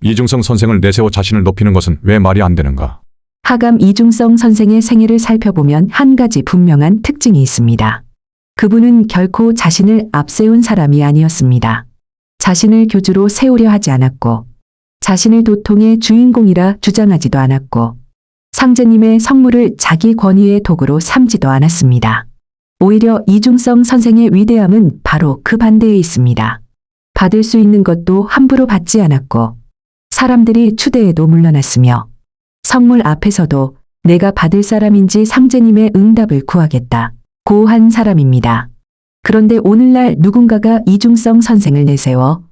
이중성 선생을 내세워 자신을 높이는 것은 왜 말이 안 되는가? 하감 이중성 선생의 생애를 살펴보면 한 가지 분명한 특징이 있습니다. 그분은 결코 자신을 앞세운 사람이 아니었습니다. 자신을 교주로 세우려 하지 않았고, 자신을 도통의 주인공이라 주장하지도 않았고, 상제님의 성물을 자기 권위의 도구로 삼지도 않았습니다. 오히려 이중성 선생의 위대함은 바로 그 반대에 있습니다. 받을 수 있는 것도 함부로 받지 않았고, 사람들이 추대에도 물러났으며, 성물 앞에서도 내가 받을 사람인지 상제님의 응답을 구하겠다. 고한 사람입니다. 그런데 오늘날 누군가가 이중성 선생을 내세워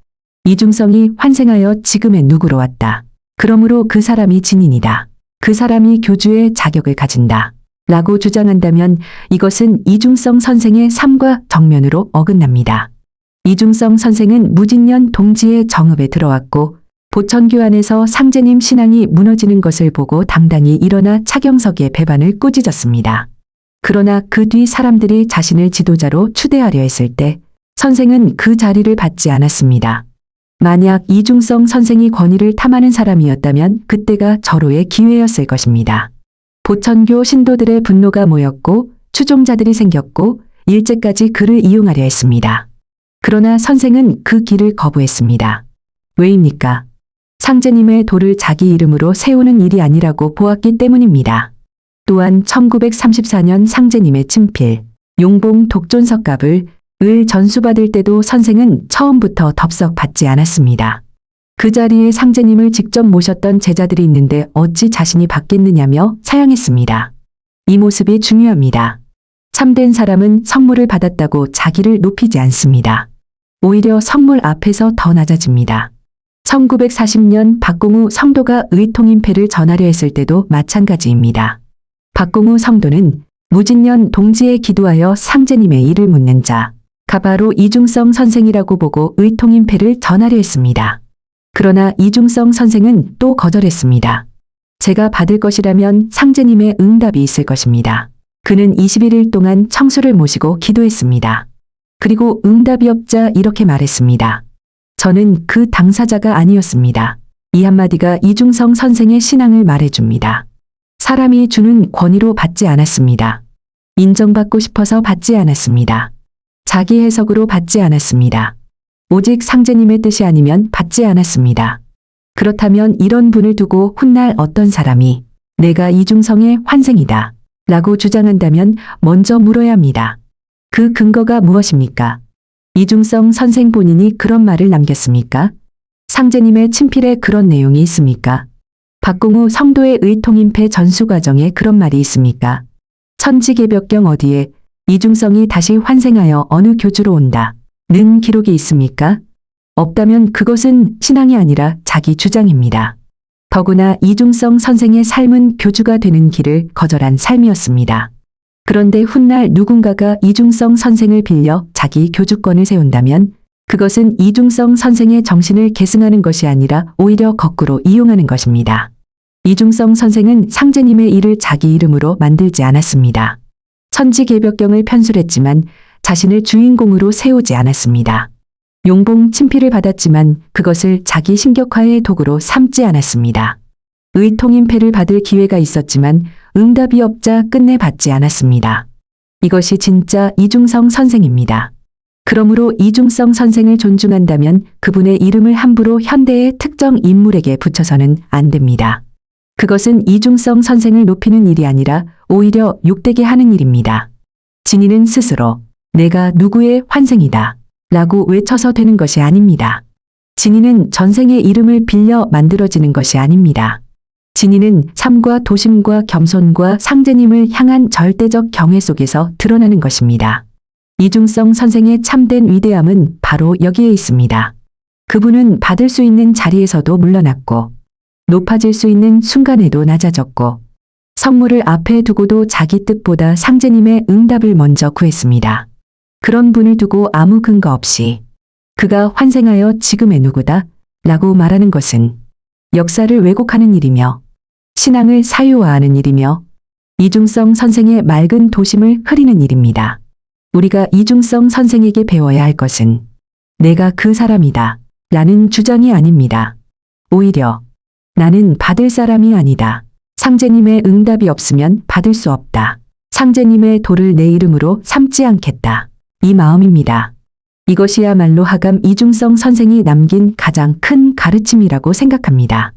이중성이 환생하여 지금의 누구로 왔다. 그러므로 그 사람이 진인이다. 그 사람이 교주의 자격을 가진다. 라고 주장한다면 이것은 이중성 선생의 삶과 정면으로 어긋납니다. 이중성 선생은 무진년 동지의 정읍에 들어왔고 보천교 안에서 상제님 신앙이 무너지는 것을 보고 당당히 일어나 차경석의 배반을 꾸짖었습니다. 그러나 그 뒤 사람들이 자신을 지도자로 추대하려 했을 때 선생은 그 자리를 받지 않았습니다. 만약 이중성 선생이 권위를 탐하는 사람이었다면 그때가 절호의 기회였을 것입니다. 보천교 신도들의 분노가 모였고 추종자들이 생겼고 일제까지 그를 이용하려 했습니다. 그러나 선생은 그 길을 거부했습니다. 왜입니까? 상제님의 도를 자기 이름으로 세우는 일이 아니라고 보았기 때문입니다. 또한 1934년 상제님의 친필, 용봉 독존석갑을 을 전수받을 때도 선생은 처음부터 덥석 받지 않았습니다. 그 자리에 상제님을 직접 모셨던 제자들이 있는데 어찌 자신이 받겠느냐며 사양했습니다. 이 모습이 중요합니다. 참된 사람은 성물을 받았다고 자기를 높이지 않습니다. 오히려 성물 앞에서 더 낮아집니다. 1940년 박공우 성도가 의통인패를 전하려 했을 때도 마찬가지입니다. 박공우 성도는 무진년 동지에 기도하여 상제님의 일을 묻는 자, 가바로 이중성 선생이라고 보고 의통인패를 전하려 했습니다. 그러나 이중성 선생은 또 거절했습니다. 제가 받을 것이라면 상제님의 응답이 있을 것입니다. 그는 21일 동안 청수를 모시고 기도했습니다. 그리고 응답이 없자 이렇게 말했습니다. 저는 그 당사자가 아니었습니다. 이 한마디가 이중성 선생의 신앙을 말해줍니다. 사람이 주는 권위로 받지 않았습니다. 인정받고 싶어서 받지 않았습니다. 자기 해석으로 받지 않았습니다. 오직 상제님의 뜻이 아니면 받지 않았습니다. 그렇다면 이런 분을 두고 훗날 어떤 사람이 내가 이중성의 환생이다 라고 주장한다면 먼저 물어야 합니다. 그 근거가 무엇입니까? 이중성 선생 본인이 그런 말을 남겼습니까? 상제님의 친필에 그런 내용이 있습니까? 박공우 성도의 의통인패 전수 과정에 그런 말이 있습니까? 천지개벽경 어디에 이중성이 다시 환생하여 어느 교주로 온다. 는 기록이 있습니까? 없다면 그것은 신앙이 아니라 자기 주장입니다. 더구나 이중성 선생의 삶은 교주가 되는 길을 거절한 삶이었습니다. 그런데 훗날 누군가가 이중성 선생을 빌려 자기 교주권을 세운다면 그것은 이중성 선생의 정신을 계승하는 것이 아니라 오히려 거꾸로 이용하는 것입니다. 이중성 선생은 상제님의 일을 자기 이름으로 만들지 않았습니다. 천지개벽경을 편술했지만 자신을 주인공으로 세우지 않았습니다. 용봉 친필을 받았지만 그것을 자기 신격화의 도구로 삼지 않았습니다. 의통인패를 받을 기회가 있었지만 응답이 없자 끝내 받지 않았습니다. 이것이 진짜 이중성 선생입니다. 그러므로 이중성 선생을 존중한다면 그분의 이름을 함부로 현대의 특정 인물에게 붙여서는 안 됩니다. 그것은 이중성 선생을 높이는 일이 아니라 오히려 욕되게 하는 일입니다. 진인은 스스로 내가 누구의 환생이다 라고 외쳐서 되는 것이 아닙니다. 진인은 전생의 이름을 빌려 만들어지는 것이 아닙니다. 진인은 삶과 도심과 겸손과 상제님을 향한 절대적 경외 속에서 드러나는 것입니다. 이중성 선생의 참된 위대함은 바로 여기에 있습니다. 그분은 받을 수 있는 자리에서도 물러났고 높아질 수 있는 순간에도 낮아졌고 성물을 앞에 두고도 자기 뜻보다 상제님의 응답을 먼저 구했습니다. 그런 분을 두고 아무 근거 없이 그가 환생하여 지금의 누구다 라고 말하는 것은 역사를 왜곡하는 일이며 신앙을 사유화하는 일이며 이중성 선생의 맑은 도심을 흐리는 일입니다. 우리가 이중성 선생에게 배워야 할 것은 내가 그 사람이다 라는 주장이 아닙니다. 오히려 나는 받을 사람이 아니다. 상제님의 응답이 없으면 받을 수 없다. 상제님의 도를 내 이름으로 삼지 않겠다. 이 마음입니다. 이것이야말로 하감 이중성 선생이 남긴 가장 큰 가르침이라고 생각합니다.